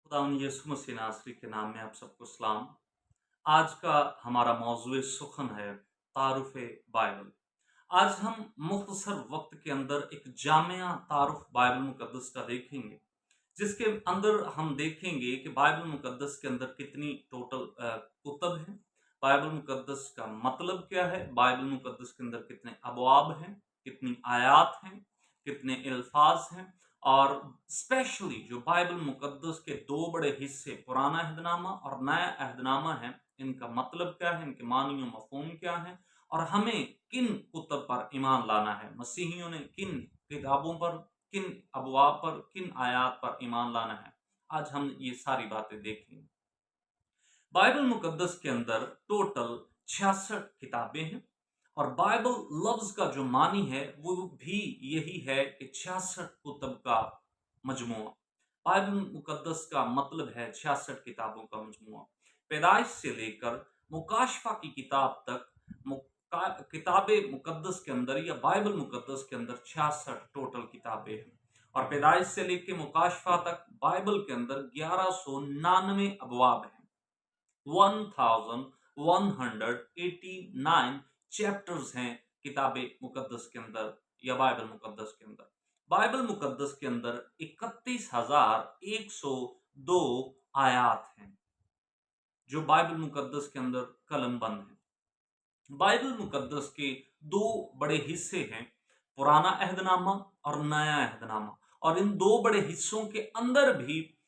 खुदावंद यीशु मसीह नासरी के नाम में आप सबको सलाम। आज का हमारा मौजूद सुखन है तारुफ़ बाइबल। आज हम मुख्तसर वक्त के अंदर एक जामिया तारुफ बाइबल मुकद्दस का देखेंगे, जिसके अंदर हम देखेंगे कि बाइबल मुकद्दस के अंदर कितनी टोटल कुतब हैं, बाइबल मुकद्दस का मतलब क्या है, बाइबल मुकद्दस के अंदर कितने अबवाब हैं, कितनी आयात हैं, कितने अल्फाज हैं। और स्पेशली जो बाइबल मुकद्दस के दो बड़े हिस्से पुराना अहदनामा और नया अहदनामा है, इनका मतलब क्या है, इनके मानी और मफहूम क्या है, और हमें किन कुतब पर ईमान लाना है, मसीहियों ने किन किताबों पर, किन अबवाब पर, किन आयात पर ईमान लाना है। आज हम ये सारी बातें देखेंगे। बाइबल मुकद्दस के अंदर टोटल 66 किताबें हैं, और बाइबल लफ्ज का जो मानी है वो भी यही है कि 66 कुतब का मजमुआ। बाइबल मुकद्दस का मतलब है 66 किताबों का मजमुआ। पैदाइश से लेकर मुकाशफा की किताब तक किताब मुकद्दस के अंदर या बाइबल मुकद्दस के अंदर 66 टोटल किताबें हैं। और पैदाइश से लेकर मुकाशफा तक बाइबल के अंदर 1199 अबवाब हैं। 1189 चैप्टर्स हैं किताब मुकद्दस के अंदर या बाइबल मुकद्दस के अंदर। बाइबल मुकद्दस के अंदर 31,102 आयात हैं जो बाइबल मुकद्दस के अंदर कलमबंद हैं। बाइबल मुकद्दस के दो बड़े हिस्से हैं, पुराना अहदनामा और नया अहदनामा। और इन दो बड़े हिस्सों के अंदर भी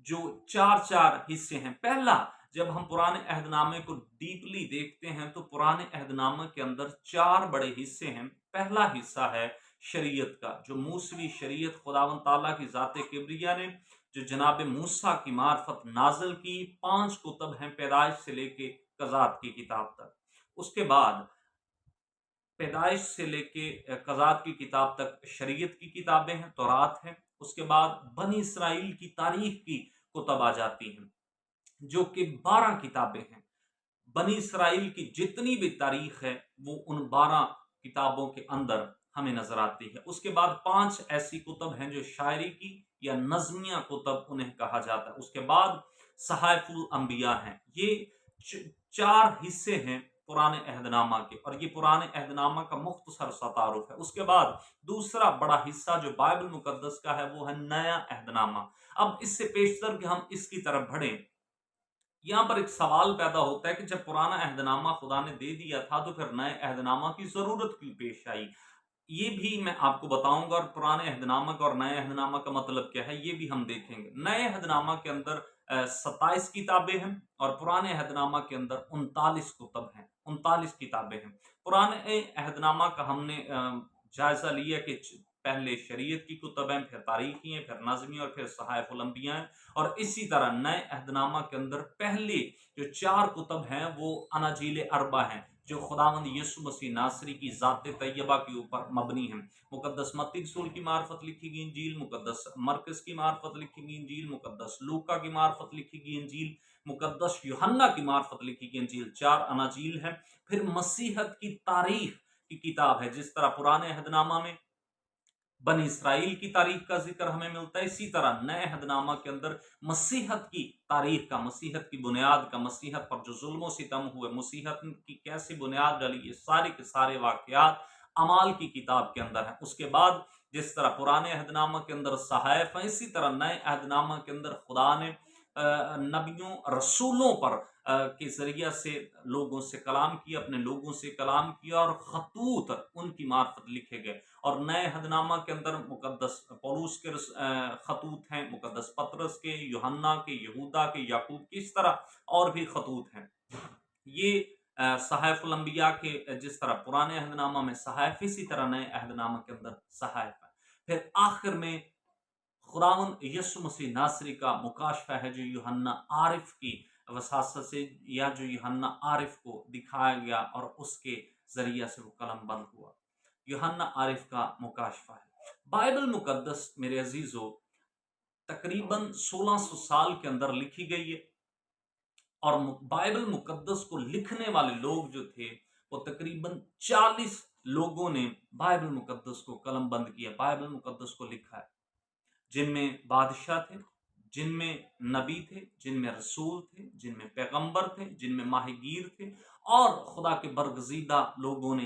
जो चार चार हिस्से हैं। पहला, जब हम पुराने अहदनामे को डीपली देखते हैं तो पुराने अहदनामे के अंदर चार बड़े हिस्से हैं। पहला हिस्सा है शरीयत का, जो मूसवी शरीयत खुदावंद ताला की ज़ाते किब्रिया ने जो जनाब मूसा की मार्फत नाजल की। 5 कुतब हैं पैदाइश से लेके कज़ात की किताब तक। उसके बाद पैदाइश से लेके कज़ात की किताब तक शरीयत की किताबें हैं, तौरात है। उसके बाद बनी इसराइल की तारीख की कुतब आ जाती हैं, जो कि 12 किताबें हैं। बनी इसराइल की जितनी भी तारीख है वो उन 12 किताबों के अंदर हमें नजर आती है। उसके बाद 5 ऐसी कुतब हैं जो शायरी की या नज़मिया कुतब उन्हें कहा जाता है। उसके बाद सहाइफुल अंबिया हैं। ये 4 हिस्से हैं पुराने अहदनामा के, और ये पुराने अहदनामा का मुख्तसर सा तारुफ है। उसके बाद दूसरा बड़ा हिस्सा जो बाइबल मुकद्दस का है वो है नया अहदनामा। अब इससे पेशतर कि हम इसकी तरफ बढ़ें, यहाँ पर एक सवाल पैदा होता है कि जब पुराना अहदनामा खुदा ने दे दिया था तो फिर नए अहदनामा की जरूरत क्यों पेश आई। ये भी मैं आपको बताऊंगा, और पुराने अहदनामा का और नए अहदनामा का मतलब क्या है ये भी हम देखेंगे। नए अहदनामा के अंदर 27 किताबें हैं, और पुराने अहदनामा के अंदर 39 कुतब हैं, 39 किताबें हैं। पुराने अहदनामा का हमने जायजा लिया कि पहले शरीयत की कुतब हैं, फिर तारीखी हैं, फिर नज़मी और फिर सहाइफुल अंबिया हैं। और इसी तरह नए अहदनामा के अंदर पहले जो 4 कुतब हैं वो अनाजील अरबा हैं, जो खुदावंद यीशु मसीह नासरी की ज़ात तैयबा के ऊपर मबनी है। मुकद्दस मत्ती रसूल की मार्फत लिखी गई इंजील, मुकद्दस मरकस की मार्फत लिखी गई इंजील, मुकद्दस लूका की मार्फत लिखी गई इंजील, मुकद्दस यूहन्ना की मार्फत लिखी गई इंजील। 4 अनाजील हैं। फिर मसीहत की तारीख की किताब है। जिस तरह पुराने अहदनामा में बनी इसराइल की तारीख का जिक्र हमें मिलता है, इसी तरह नए अहदनामा के अंदर मसीहत की तारीख का, मसीहत की बुनियाद का, मसीहत पर जो जुल्म सितम हुए, मसीहत की कैसी बुनियाद डली, ये सारे के सारे वाकयात अमाल की किताब के अंदर है। उसके बाद जिस तरह पुराने अहदनामा के अंदर सहाइफ है, इसी तरह नए अहदनामा के अंदर खुदा ने नबियों रसूलों पर के जरिया से लोगों से कलाम किया, अपने लोगों से कलाम किया, और खतूत उनकी मार्फत लिखे गए। और नए अहदनामा के अंदर मुकद्दस पौलुस के खतूत हैं, मुकद्दस पतरस के, यूहन्ना के, यहूदा के, याकूब के, इस तरह और भी खतूत हैं। ये सहाइफुल अंबिया के जिस तरह पुराने अहदनामा में सहाइफ, इसी तरह नए अहदनामा के अंदर सहाइफ है। फिर आखिर में खुदावंद यीशु मसीह नासरी का मुकाशफा है, जो यूहन्ना आरिफ की वसासत से या जो यूहन्ना आरिफ को दिखाया गया और उसके जरिया से वो कलम बंद हुआ। यूहन्ना आरिफ का मुकाशफा है। बाइबल मुकद्दस मेरे अजीजों तकरीबन 1600 साल के अंदर लिखी गई है, और बाइबल मुकद्दस को लिखने वाले लोग जो थे वो तकरीबन 40 लोगों ने बाइबल मुकद्दस को कलम बंद किया, बाइबल मुकद्दस को लिखा है। जिनमें बादशाह थे, جن میں نبی تھے، جن میں رسول تھے، جن میں پیغمبر تھے، جن میں ماہی گیر تھے، اور خدا کے برگزیدہ لوگوں نے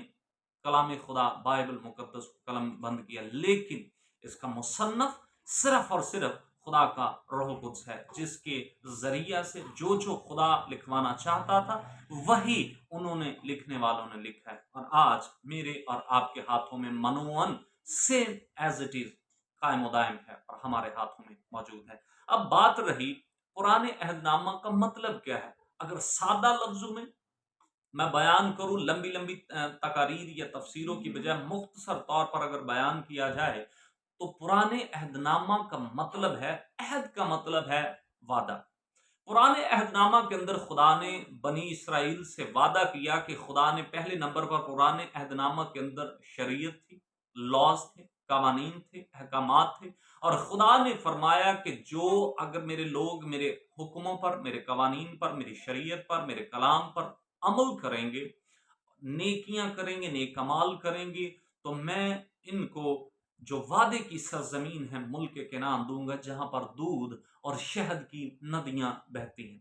کلام خدا بائبل مقدس کو قلم بند کیا، لیکن اس کا مصنف صرف اور صرف خدا کا روح القدس ہے، جس کے ذریعہ سے جو خدا لکھوانا چاہتا تھا وہی انہوں نے لکھنے والوں نے لکھا ہے، اور آج میرے اور آپ کے ہاتھوں میں منوون سیم ایز اٹ از قائم و دائم ہے اور ہمارے ہاتھوں میں موجود ہے۔ اب بات رہی پرانے عہد نامہ کا مطلب کیا ہے۔ اگر سادہ لفظوں میں بیان کروں، لمبی لمبی تقاریر یا تفسیروں کی بجائے مختصر طور پر اگر بیان کیا جائے تو پرانے عہد نامہ کا مطلب ہے، عہد کا مطلب ہے وعدہ۔ پرانے عہد نامہ کے اندر خدا نے بنی اسرائیل سے وعدہ کیا کہ خدا نے پہلے نمبر پر پرانے عہد نامہ کے اندر شریعت تھی، لاز تھے، قوانین تھے، احکامات تھے، اور خدا نے فرمایا کہ جو اگر میرے لوگ میرے حکموں پر، میرے قوانین پر، میری شریعت پر، میرے کلام پر عمل کریں گے، نیکیاں کریں گے، نیک کمال کریں گے، تو میں ان کو جو وعدے کی سرزمین ہے ملک کنعان دوں گا، جہاں پر دودھ اور شہد کی ندیاں بہتی ہیں۔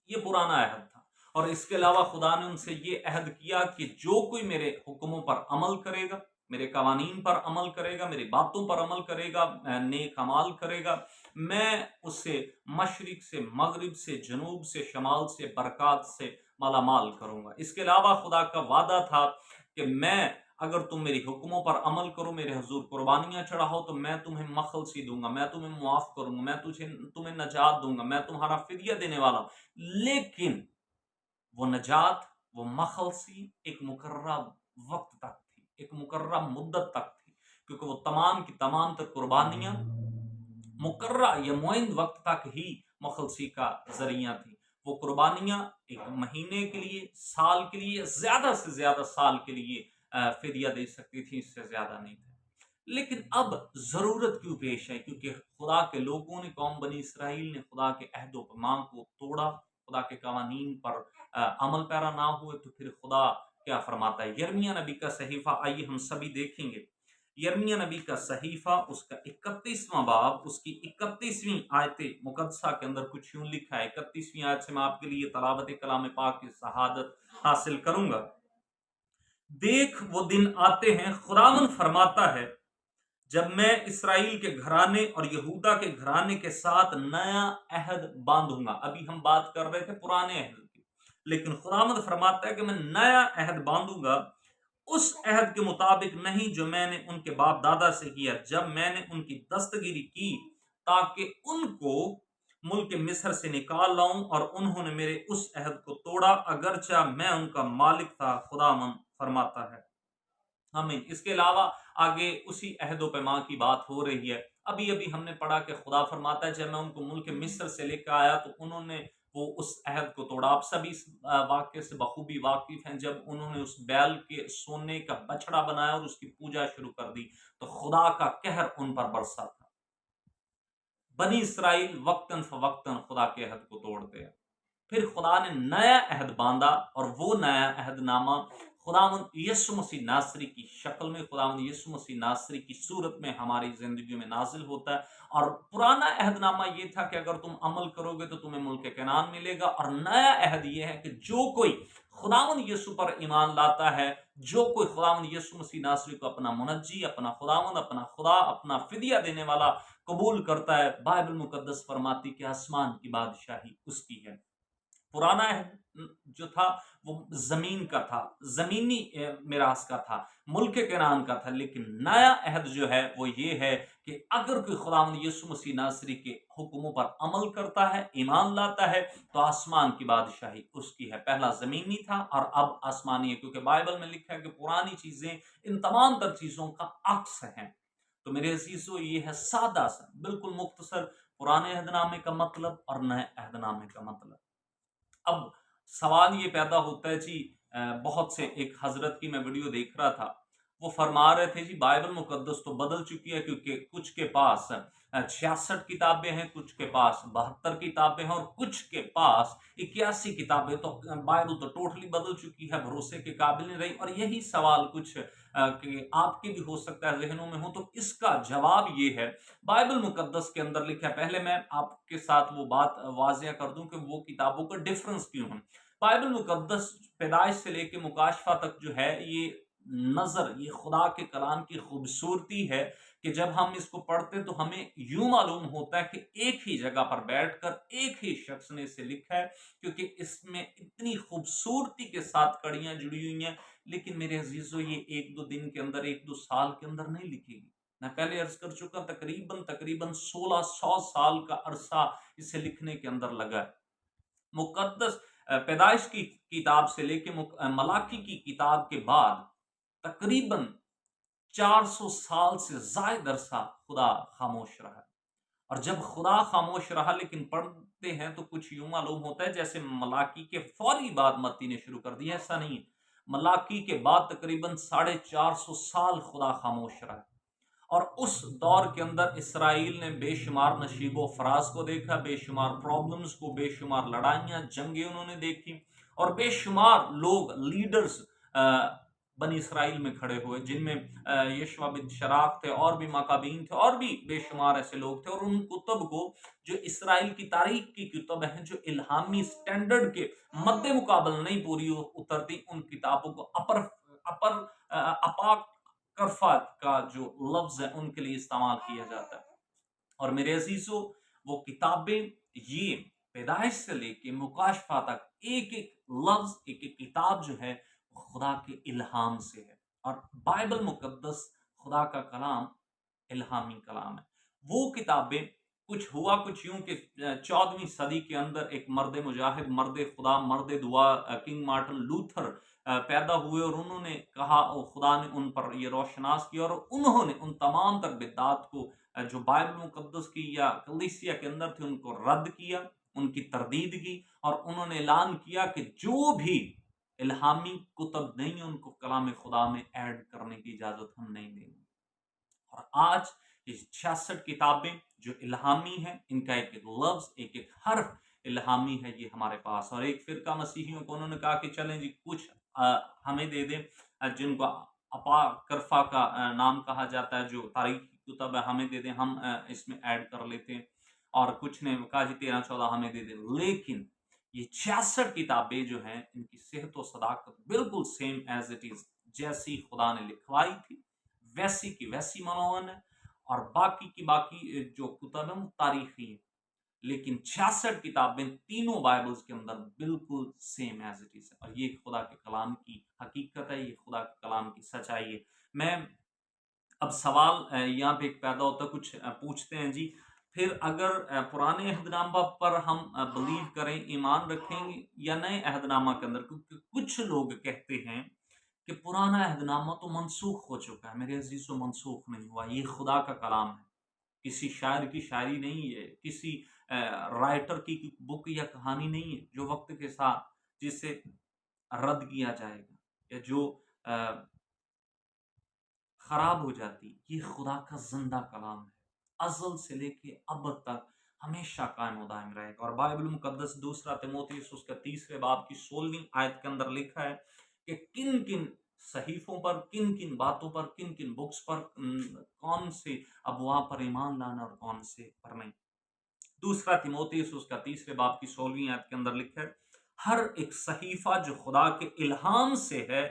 یہ پرانا عہد تھا، اور اس کے علاوہ خدا نے ان سے یہ عہد کیا کہ جو کوئی میرے حکموں پر عمل کرے گا، میرے قوانین پر عمل کرے گا، میری باتوں پر عمل کرے گا، نیک اعمال کرے گا، میں اسے مشرق سے، مغرب سے، جنوب سے، شمال سے، برکات سے مالا مال کروں گا۔ اس کے علاوہ خدا کا وعدہ تھا کہ میں اگر تم میری حکموں پر عمل کرو، میرے حضور قربانیاں چڑھاؤ، تو میں تمہیں مخلصی دوں گا، میں تمہیں معاف کروں گا، میں تمہیں نجات دوں گا، میں تمہارا فدیہ دینے والا ہوں۔ لیکن وہ نجات، وہ مخلصی ایک مقررہ وقت تک تھی، ایک مقررہ مدت تک تھی، کیونکہ وہ تمام کی تمام تر قربانیاں مقررہ یا معین وقت تک ہی مخلصی کا ذریعہ تھی۔ وہ قربانیاں ایک مہینے کے لیے، سال کے لیے، زیادہ سے زیادہ سال کے لیے فدیہ دے سکتی تھی، اس سے زیادہ نہیں تھا۔ لیکن اب ضرورت کیوں پیش ہے؟ کیونکہ خدا کے لوگوں نے، قوم بنی اسرائیل نے خدا کے عہد و پیمان کو توڑا، خدا کے قوانین پر عمل پیرا نہ ہوئے، تو پھر خدا کیا فرماتا ہے؟ یرمیہ نبی کا صحیفہ آئیے ہم سبھی دیکھیں گے۔ یرمیہ نبی کا صحیفہ، اس کا 31واں باب، اس کی 31ویں آیت مقدسہ کے اندر کچھ یوں لکھا ہے۔ 31ویں آیت سے میں آپ کے لیے تلاوت کلام پاک کی شہادت حاصل کروں گا۔ دیکھ وہ دن آتے ہیں، خداوند فرماتا ہے، جب میں اسرائیل کے گھرانے اور یہودا کے گھرانے کے ساتھ نیا عہد باندھوں گا۔ ابھی ہم بات کر رہے تھے پرانے عہد کی، لیکن خداوند فرماتا ہے کہ میں نیا عہد باندھوں گا، اس عہد کے مطابق نہیں جو میں نے ان کے باپ دادا سے کیا، جب میں نے ان کی دستگیری کی تاکہ ان کو ملک مصر سے نکال لاؤں، اور انہوں نے میرے اس عہد کو توڑا، اگرچہ میں ان کا مالک تھا، خداوند فرماتا ہے۔ آمین۔ اس کے علاوہ آگے اسی عہد و پیمان کی بات ہو رہی ہے۔ ابھی ہم نے پڑھا کہ خدا فرماتا ہے جب میں ان کو ملک مصر سے لے کر آیا تو انہوں نے وہ اس عہد کو توڑا۔ آپ سبھی اس واقعے سے بخوبی واقف ہیں، جب انہوں نے اس بیل کے سونے کا بچڑا بنایا اور اس کی پوجا شروع کر دی تو خدا کا قہر ان پر برسا تھا۔ بنی اسرائیل وقتاً فوقتاً خدا کے عہد کو توڑتے ہیں۔ پھر خدا نے نیا عہد باندھا، اور وہ نیا عہد نامہ خداوند یسوع مسیح ناصری کی شکل میں، خداوند یسوع مسیح ناصری کی صورت میں ہماری زندگیوں میں نازل ہوتا ہے۔ اور پرانا عہد نامہ یہ تھا کہ اگر تم عمل کرو گے تو تمہیں ملک کنعان ملے گا، اور نیا عہد یہ ہے کہ جو کوئی خداوند یسوع پر ایمان لاتا ہے، جو کوئی خداوند یسوع مسیح ناصری کو اپنا منجی، اپنا خداوند، اپنا خدا، اپنا فدیہ دینے والا قبول کرتا ہے، بائبل مقدس فرماتی کہ آسمان کی بادشاہی اس کی ہے۔ پرانا عہد جو تھا وہ زمین کا تھا، زمینی میراث کا تھا، ملک کنعان کا تھا، لیکن نیا عہد جو ہے وہ یہ ہے کہ اگر کوئی خداوند یسوع مسیح ناصری کے حکموں پر عمل کرتا ہے، ایمان لاتا ہے، تو آسمان کی بادشاہی اس کی ہے۔ پہلا زمینی تھا اور اب آسمانی ہے، کیونکہ بائبل میں لکھا ہے کہ پرانی چیزیں ان تمام تر چیزوں کا عکس ہیں۔ تو میرے عزیزو، یہ ہے سادہ سا، بالکل مختصر پرانے عہد نامے کا مطلب اور نئے عہد نامے کا مطلب۔ اب سوال یہ پیدا ہوتا ہے جی، بہت سے ایک حضرت کی میں ویڈیو دیکھ رہا تھا، وہ فرما رہے تھے جی بائبل مقدس تو بدل چکی ہے، کیونکہ کچھ کے پاس 66 किताबें हैं, कुछ के पास 72 किताबें हैं और कुछ के पास 81 किताबें। तो बाइबल तो टोटली बदल चुकी है, भरोसे के काबिल नहीं रही। और यही सवाल कुछ कि आपके भी हो सकता है जहनों में हो, तो इसका जवाब ये है, बाइबल मुकद्दस के अंदर लिखा है। पहले मैं आपके साथ वो बात वाजिया कर दूं कि वो किताबों का डिफरेंस क्यों है। बाइबल मुकद्दस पैदाइश से लेके मुकाशफा तक जो है, ये नजर, ये खुदा के कलाम की खूबसूरती है कि जब हम इसको पढ़ते तो हमें यूं मालूम होता है कि एक ही जगह पर बैठकर एक ही शख्स ने इसे लिखा है, क्योंकि इसमें इतनी खूबसूरती के साथ कड़ियां जुड़ी हुई हैं। लेकिन मेरे अजीजों, ये एक दो दिन के अंदर, एक दो साल के अंदर नहीं लिखेगी। मैं पहले अर्ज कर चुका, तकरीबन तकरीबन 1600 साल का अरसा इसे लिखने के अंदर लगा है। मुकद्दस पैदाइश की किताब से लेके मलाकी की किताब के बाद तकरीबन 400 साल से ज्यादा अरसा खुदा खामोश रहा है। और जब खुदा खामोश रहा, लेकिन पढ़ते हैं तो कुछ यूं मालूम होता है जैसे मलाकी के फौरी बाद मत्ती ने शुरू कर दिया। ऐसा नहीं है। मलाकी के बाद तकरीबन 450 साल खुदा खामोश रहा है। और उस दौर के अंदर इसराइल ने बेशुमार नशीबो फराज को देखा, बेशुमार प्रॉब्लम्स को, बेशुमार लड़ाइयां, जंगें उन्होंने देखी। और बेशुमार लोग, लीडर्स बनी इसराइल में खड़े हुए, जिनमें यशवा बिन शराक थे, और भी मकाबीन थे, और भी बेशुमार ऐसे लोग थे। और उन कुतुब को, जो इसराइल की तारीख की कुतुब हैं, जो इल्हामी स्टैंडर्ड के मद्दे मुकाबल नहीं पूरी उतरती, उन किताबों को अपर अपर अपाक करफा का जो लफ्ज है उनके लिए इस्तेमाल किया जाता है। और मेरे अजीजों, वो किताबें, ये पैदाइश से लेके मुकाशफा तक एक एक लफ्ज, एक एक किताब जो है, खुदा के इल्हाम से है। और बाइबल मुकद्दस खुदा का कलाम इल्हामी कलाम है। वो किताबें, कुछ हुआ कुछ यूं कि 14वीं सदी के अंदर एक मर्द मुजाहिद, मर्द खुदा, मर्द दुआ, किंग मार्टिन लूथर पैदा हुए। और उन्होंने कहा, और खुदा ने उन पर ये रोशनास किया, और उन्होंने उन तमाम तर बिदात को जो बाइबल मुकद्दस की या कलीसिया के अंदर थे, उनको रद्द किया, उनकी तरदीद की। और उन्होंने ऐलान किया कि जो भी इल्हामी कुतब नहीं है, उनको कलाम खुदा में ऐड करने की इजाजत हम नहीं देंगे। और आज ये 66 किताबें जो इल्हामी हैं, इनका एक एक लफ्ज, एक एक हर्फ इल्हामी है, ये हमारे पास। और एक फिरका मसीहियों को उन्होंने कहा कि चलें जी, कुछ हमें दे दें, जिनको अपा करफा का नाम कहा जाता है, जो तारीख की किताब है, हमें दे दें, हम इसमें ऐड कर लेते हैं। और कुछ ने कहा जी 13-14 हमें दे दें। लेकिन ये 66 किताबें जो हैं, इनकी सेहत और सदाकत बिल्कुल सेम एज इट इज, जैसी खुदा ने लिखवाई थी वैसी की वैसी मनोवन है। और बाकी की बाकी जो किताब है वो तारीखी है। लेकिन 66 किताबें तीनों बाइबल्स के अंदर बिल्कुल सेम एज इट इज है। और ये खुदा के कलाम की हकीकत है, ये खुदा के कलाम की सच्चाई है। मैं अब सवाल यहाँ पे एक पैदा होता है, कुछ पूछते हैं जी, फिर अगर पुराने अहदनामा पर हम बिलीव करें, ईमान रखेंगे, या नए अहदनामा के अंदर? क्योंकि कुछ लोग कहते हैं कि पुराना अहदनामा तो मनसूख हो चुका है। मेरे अजीजों, मनसूख नहीं हुआ, ये खुदा का कलाम है। किसी शायर की शायरी नहीं है, किसी राइटर की बुक या कहानी नहीं है जो वक्त के साथ जिसे रद्द किया जाएगा, या जो खराब हो जाती। ये खुदा का जिंदा कलाम है, अजल से लेके अब तक हमेशा कायम व दायम रहेगा। और बाइबल मुकद्दस दूसरा तिमोथेयुस उसका 3 बाब की 16वीं आयत के अंदर लिखा है कि किन किन सहीफों पर, किन किन बातों पर, किन किन बुक्स पर, कौन से अबवाब पर ईमान लाना और कौन से पर नहीं। दूसरा तिमोथेयुस उसका 3 बाब की 16वीं आयत के अंदर लिखा है, हर एक सहीफा जो खुदा के इल्हाम से है,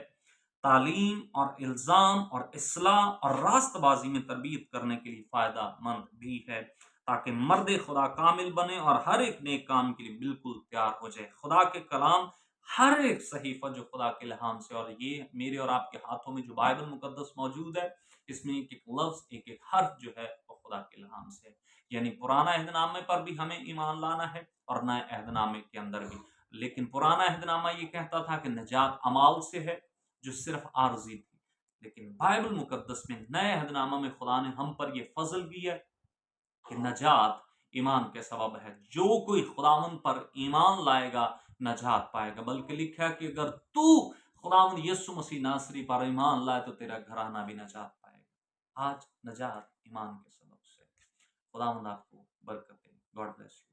तालीम और इल्जाम और इस्लाह और रास्तबाजी में तरबियत करने के लिए फायदा मंद भी है, ताकि मर्द खुदा कामिल बने और हर एक नेक काम के लिए बिल्कुल तैयार हो जाए। खुदा के कलाम, हर एक सहीफा जो खुदा के इल्हाम से, और ये मेरे और आपके हाथों में जो बाइबल मुकद्दस मौजूद है, इसमें एक एक लफ्ज, एक एक हर्फ जो है वो खुदा के इल्हाम से है। यानी पुराना अहदनामे पर भी हमें ईमान लाना है और नए अहदनामे के अंदर भी। लेकिन पुराना अहदनामा ये कहता था कि नजात अमाल से है, जो सिर्फ आर्जी थी। लेकिन बाइबल मुकद्दस में, नए अहदनामा में, खुदा ने हम पर यह फजल किया कि नजात ईमान के सबब है। जो कोई खुदावन पर ईमान लाएगा नजात पाएगा। बल्कि लिखा है कि अगर तू खुदावन यीशु मसीह नासरी पर ईमान लाए तो तेरा घराना भी नजात पाएगा। आज नजात ईमान के सबब से। خداوند آپ کو برکت دے. God bless you.